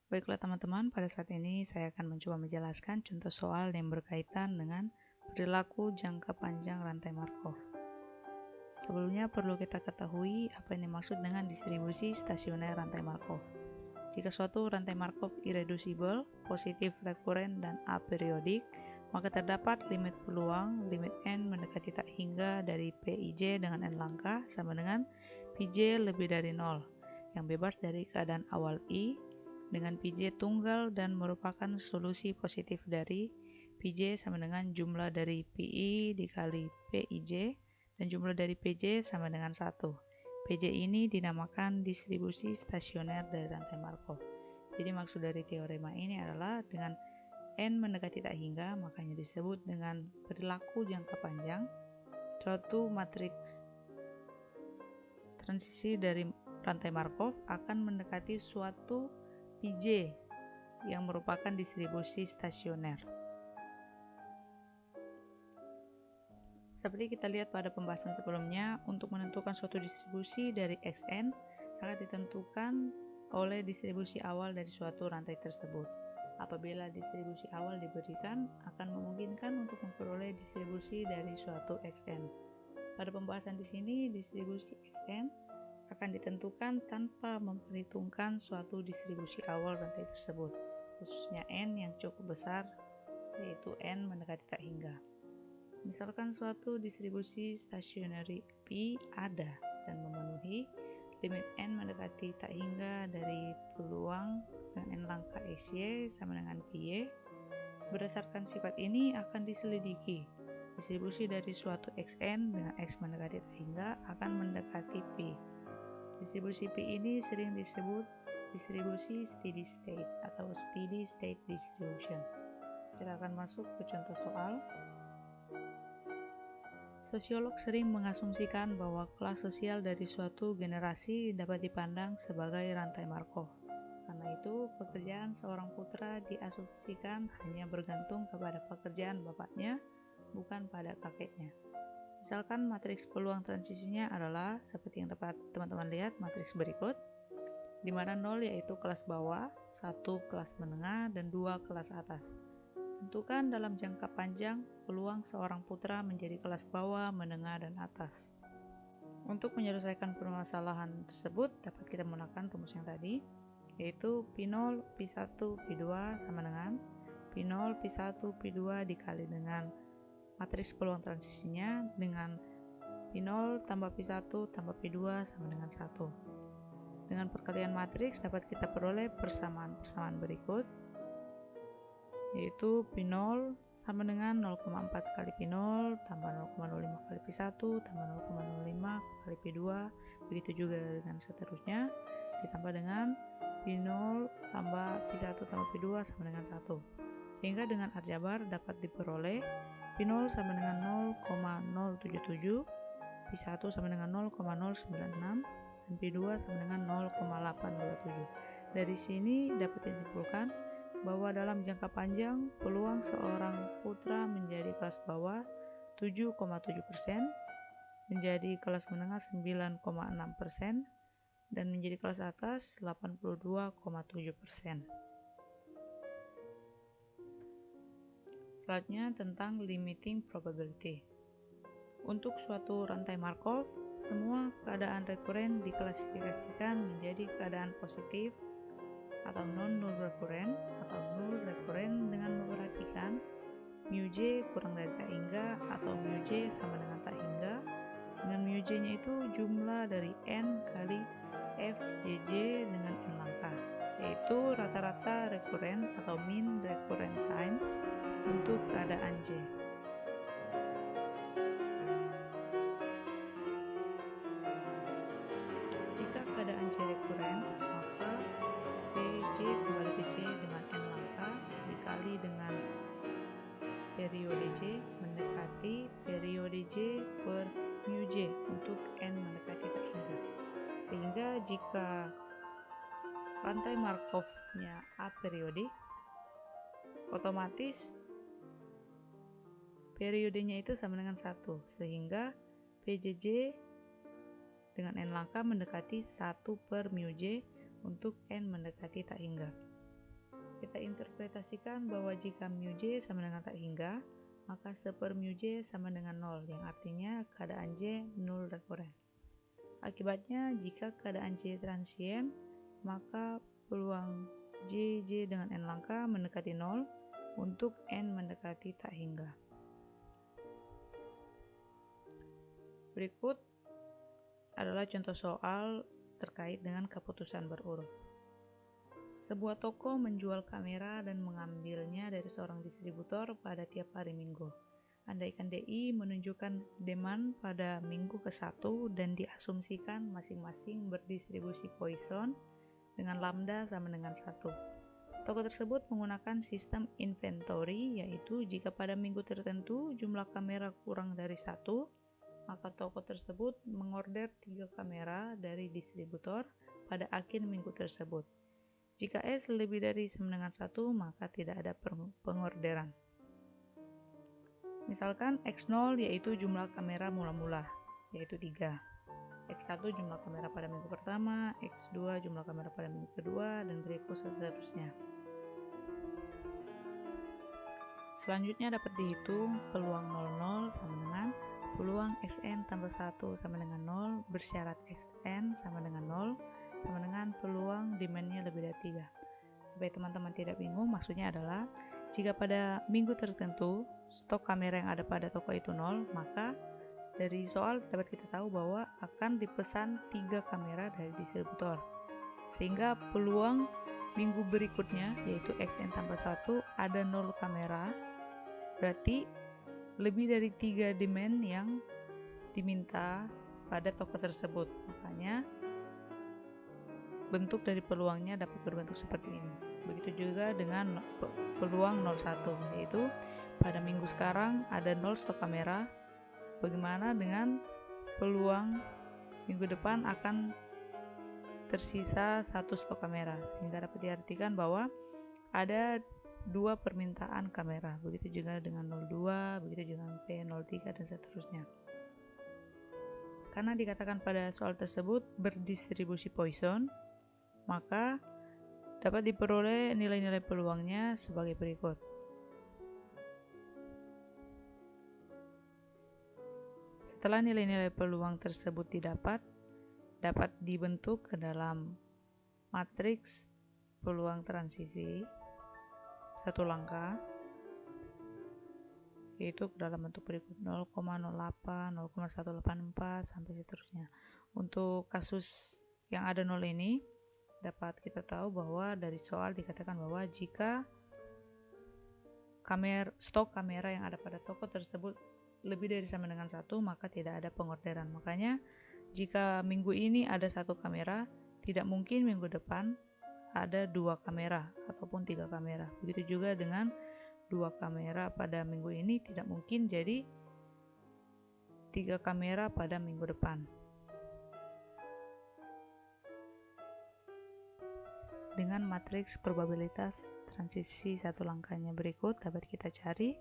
Baiklah teman-teman, pada saat ini saya akan mencoba menjelaskan contoh soal yang berkaitan dengan perilaku jangka panjang rantai Markov. Sebelumnya perlu kita ketahui apa yang dimaksud dengan distribusi stasioner rantai Markov. Jika suatu rantai Markov irreducible, positif, rekuren, dan aperiodic, maka terdapat limit peluang limit n mendekati tak hingga dari Pij dengan n langkah sama dengan Pj lebih dari 0, yang bebas dari keadaan awal I, dengan Pj tunggal dan merupakan solusi positif dari Pj sama dengan jumlah dari Pi dikali Pij dan jumlah dari Pj sama dengan 1. Pj ini dinamakan distribusi stasioner dari rantai Markov. Jadi maksud dari teorema ini adalah dengan n mendekati tak hingga, makanya disebut dengan perilaku jangka panjang, suatu matriks transisi dari rantai Markov akan mendekati suatu Pj yang merupakan distribusi stasioner. Seperti kita lihat pada pembahasan sebelumnya, untuk menentukan suatu distribusi dari Xn sangat ditentukan oleh distribusi awal dari suatu rantai tersebut. Apabila distribusi awal diberikan, akan memungkinkan untuk memperoleh distribusi dari suatu Xn. Pada pembahasan di sini, distribusi Xn akan ditentukan tanpa memperhitungkan suatu distribusi awal rantai tersebut, khususnya n yang cukup besar, yaitu n mendekati tak hingga. Misalkan suatu distribusi stationary P ada dan memenuhi limit n mendekati tak hingga dari peluang dengan n langkah Xy sama dengan Py. Berdasarkan sifat ini akan diselidiki distribusi dari suatu Xn dengan X mendekati tak hingga akan mendekati P. Distribusi P ini sering disebut distribusi steady state atau steady state distribution. Kita akan masuk ke contoh soal. Sosiolog sering mengasumsikan bahwa kelas sosial dari suatu generasi dapat dipandang sebagai rantai Markov. Karena itu, pekerjaan seorang putra diasumsikan hanya bergantung kepada pekerjaan bapaknya, bukan pada kakeknya. Misalkan matriks peluang transisinya adalah seperti yang dapat teman-teman lihat matriks berikut, di mana 0 yaitu kelas bawah, 1 kelas menengah, dan 2 kelas atas. Tentukan dalam jangka panjang peluang seorang putra menjadi kelas bawah, menengah, dan atas. Untuk menyelesaikan permasalahan tersebut dapat kita menggunakan rumus yang tadi, yaitu P0, P1, P2 sama dengan P0, P1, P2 dikali dengan matriks peluang transisinya dengan P0 tambah P1 tambah P2 sama dengan 1. Dengan perkalian matriks dapat kita peroleh persamaan-persamaan berikut, yaitu P0 sama dengan 0,4 kali P0 tambah 0,05 kali P1 tambah 0,05 kali P2, begitu juga dengan seterusnya, ditambah dengan P0 tambah P1 tambah P2 sama dengan 1. Sehingga dengan aljabar dapat diperoleh P0 sama dengan 0,077, P1 sama dengan 0,096, dan P2 sama dengan 0,827. Dari sini dapat disimpulkan bahwa dalam jangka panjang peluang seorang putra menjadi kelas bawah 7,7%, menjadi kelas menengah 9,6%, dan menjadi kelas atas 82,7%. Selanjutnya tentang limiting probability. Untuk suatu rantai Markov, semua keadaan rekuren diklasifikasikan menjadi keadaan positif atau non-null rekuren atau null rekuren dengan memperhatikan μj kurang dari tak hingga atau μj sama dengan tak hingga, dengan μj nya itu jumlah dari n kali fjj dengan n langkah, yaitu rata-rata rekuren atau mean recurrent time untuk keadaan j. Jika keadaan j rekuren, maka Pj kembali ke J dengan n langkah dikali dengan periode J mendekati periode J per μJ untuk n mendekati tak hingga. Sehingga jika rantai Markov-nya aperiodik, otomatis periodenya itu sama dengan 1, sehingga PJJ dengan n langkah mendekati 1 per μJ untuk n mendekati tak hingga. Kita interpretasikan bahwa jika μj sama dengan tak hingga, maka 1/mu j sama dengan 0, yang artinya keadaan J nul rekuren. Akibatnya, jika keadaan J transien, maka peluang J dengan N langkah mendekati 0 untuk N mendekati tak hingga. Berikut adalah contoh soal terkait dengan keputusan berurut. Sebuah toko menjual kamera dan mengambilnya dari seorang distributor pada tiap hari Minggu. Andaikan DI menunjukkan demand pada minggu ke-1 dan diasumsikan masing-masing berdistribusi Poisson dengan lambda sama dengan 1. Toko tersebut menggunakan sistem inventory, yaitu jika pada minggu tertentu jumlah kamera kurang dari 1, maka toko tersebut mengorder 3 kamera dari distributor pada akhir minggu tersebut. Jika S lebih dari sama dengan 1, maka tidak ada pengorderan. Misalkan X0 yaitu jumlah kamera mula-mula, yaitu 3. X1 jumlah kamera pada minggu pertama, X2 jumlah kamera pada minggu kedua, dan berikut seterusnya. Selanjutnya dapat dihitung peluang 00 sama dengan peluang Xn tambah 1 sama dengan 0 bersyarat Xn sama dengan 0 sama dengan peluang demand-nya lebih dari 3. Supaya teman-teman tidak bingung, maksudnya adalah jika pada minggu tertentu stok kamera yang ada pada toko itu 0, maka dari soal dapat kita tahu bahwa akan dipesan 3 kamera dari distributor. Sehingga peluang minggu berikutnya, yaitu Xn tambah 1, ada 0 kamera, berarti lebih dari 3 demand yang diminta pada toko tersebut. Makanya bentuk dari peluangnya dapat berbentuk seperti ini. Begitu juga dengan peluang 01, yaitu pada minggu sekarang ada 0 stok kamera. Bagaimana dengan peluang minggu depan akan tersisa 1 stok kamera, sehingga dapat diartikan bahwa ada 2 permintaan kamera. Begitu juga dengan 02, begitu juga dengan P03 dan seterusnya. Karena dikatakan pada soal tersebut berdistribusi Poisson, maka dapat diperoleh nilai-nilai peluangnya sebagai berikut. Setelah nilai-nilai peluang tersebut dapat dibentuk ke dalam matriks peluang transisi satu langkah, yaitu dalam bentuk berikut 0,08, 0,184 sampai seterusnya. Untuk kasus yang ada 0 ini dapat kita tahu bahwa dari soal dikatakan bahwa jika stok kamera yang ada pada toko tersebut lebih dari sama dengan 1, maka tidak ada pengorderan. Makanya jika minggu ini ada 1 kamera, tidak mungkin minggu depan ada 2 kamera ataupun 3 kamera. Begitu juga dengan 2 kamera pada minggu ini tidak mungkin jadi 3 kamera pada minggu depan. Dengan matriks probabilitas transisi satu langkahnya berikut, dapat kita cari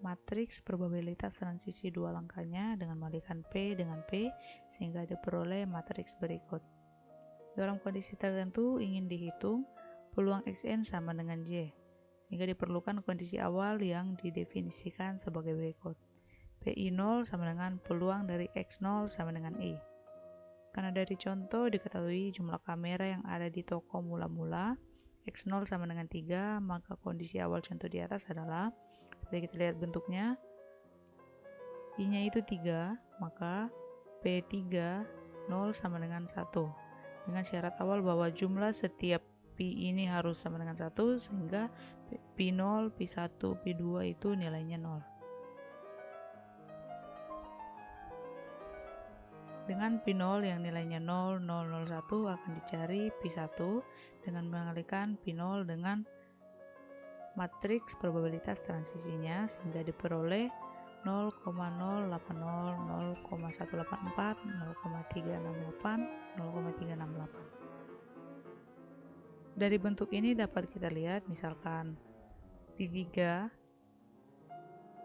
matriks probabilitas transisi 2 langkahnya dengan mengalihkan P dengan P sehingga diperoleh matriks berikut. Dalam kondisi tertentu ingin dihitung peluang Xn sama dengan J, sehingga diperlukan kondisi awal yang didefinisikan sebagai berikut. PI0 sama dengan peluang dari X0 sama dengan I. Karena dari contoh diketahui jumlah kamera yang ada di toko mula-mula X0 sama dengan 3, maka kondisi awal contoh di atas adalah, seperti kita lihat bentuknya, I-nya itu 3, maka P3 0 sama dengan 1. Dengan syarat awal bahwa jumlah setiap Pi ini harus sama dengan 1, sehingga P0, P1, P2 itu nilainya 0. Dengan P0 yang nilainya 0, 0, 0, 1 akan dicari P1 dengan mengalihkan P0 dengan matriks probabilitas transisinya sehingga diperoleh 0,080, 0,184, 0,368, 0,368. Dari bentuk ini dapat kita lihat misalkan P3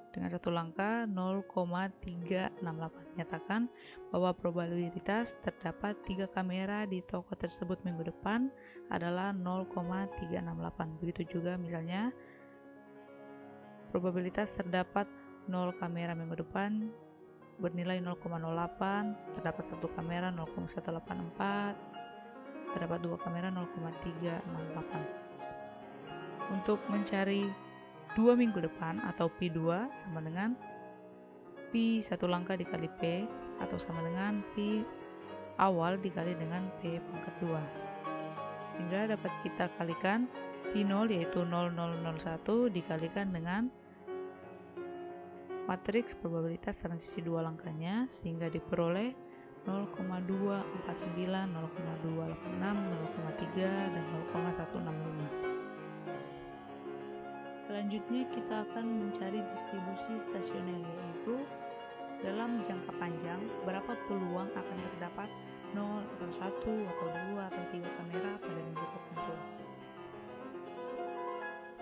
dengan satu langkah 0,368 menyatakan bahwa probabilitas terdapat 3 kamera di toko tersebut minggu depan adalah 0,368. Begitu juga misalnya probabilitas terdapat 0 kamera minggu depan bernilai 0,08, terdapat 1 kamera 0,184, terdapat 2 kamera 0,368. Untuk mencari 2 minggu depan atau P2 sama dengan P satu langkah dikali P atau sama dengan P awal dikali dengan P pangkat 2. Sehingga dapat kita kalikan P0 yaitu 0001 dikalikan dengan matriks probabilitas transisi 2 langkahnya sehingga diperoleh 0,249, 0,286, 0,3 dan 0,165. Selanjutnya kita akan mencari distribusi stasioner, yaitu dalam jangka panjang berapa peluang akan terdapat 0 atau 1 atau 2 atau 3 kamera pada minggu tertentu.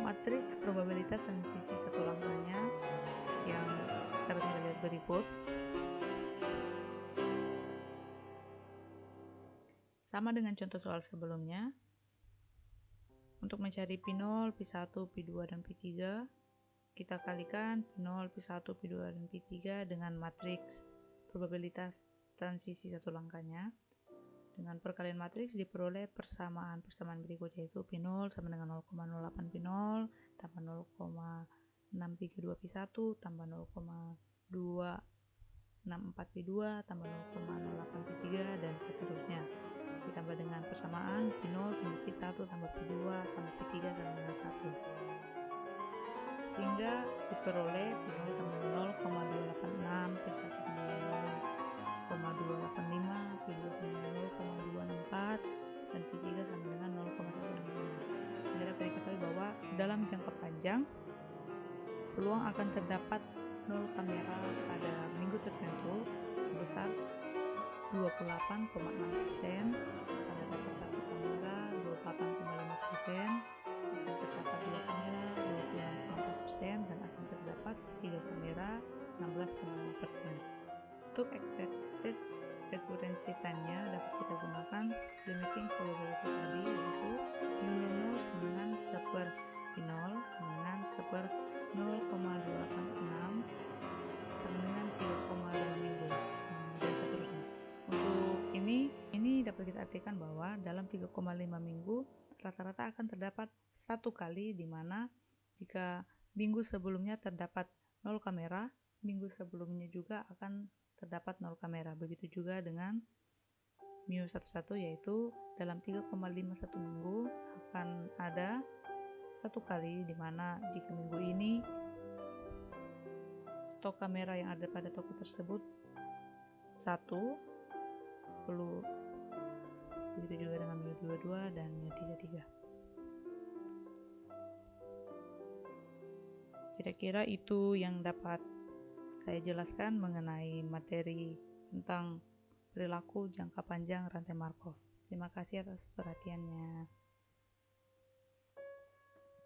Matriks probabilitas transisi satu langkahnya yang dapat kita lihat berikut. Sama dengan contoh soal sebelumnya. Untuk mencari P0, P1, P2, dan P3, kita kalikan P0, P1, P2, dan P3 dengan matriks probabilitas transisi satu langkahnya. Dengan perkalian matriks diperoleh persamaan berikut, yaitu P0 sama dengan 0,08 P0 tambah 0,632 P1 tambah 0,264 P2 tambah 0,08 P3 dan seterusnya. Ditambah dengan persamaan P0 tambah P1 tambah P2 tambah P3 sama dengan 1. Sehingga diperoleh P0 sama dengan 0,286, P1 sama dengan 0,285, P2 sama dengan 0,264, dan P3 sama dengan 0,165. Sehingga dapat diketahui bahwa dalam jangka panjang peluang akan terdapat 0 kamera pada minggu tertentu sebesar 28,6%, akan terdapat 1 kamera 28,5%, akan terdapat 2 kamera 26,4%, dan akan terdapat 3 kamera 16,5%. Untuk expected recurrency time-nya dapat kita gunakan limiting probability tadi, yaitu mu dengan 1/0 dengan 1/0,286 sama dengan 3,5 minggu dan seterusnya. Untuk ini dapat kita artikan bahwa dalam 3,5 minggu rata-rata akan terdapat satu kali, di mana jika minggu sebelumnya terdapat 0 kamera, minggu sebelumnya juga akan terdapat 0 kamera. Begitu juga dengan mu11, yaitu dalam 3,51 minggu akan ada satu kali, di mana jika minggu ini stok kamera yang ada pada toko tersebut 1, begitu juga dengan mu22 dan mu33. Kira-kira itu yang dapat saya jelaskan mengenai materi tentang perilaku jangka panjang rantai Markov. Terima kasih atas perhatiannya.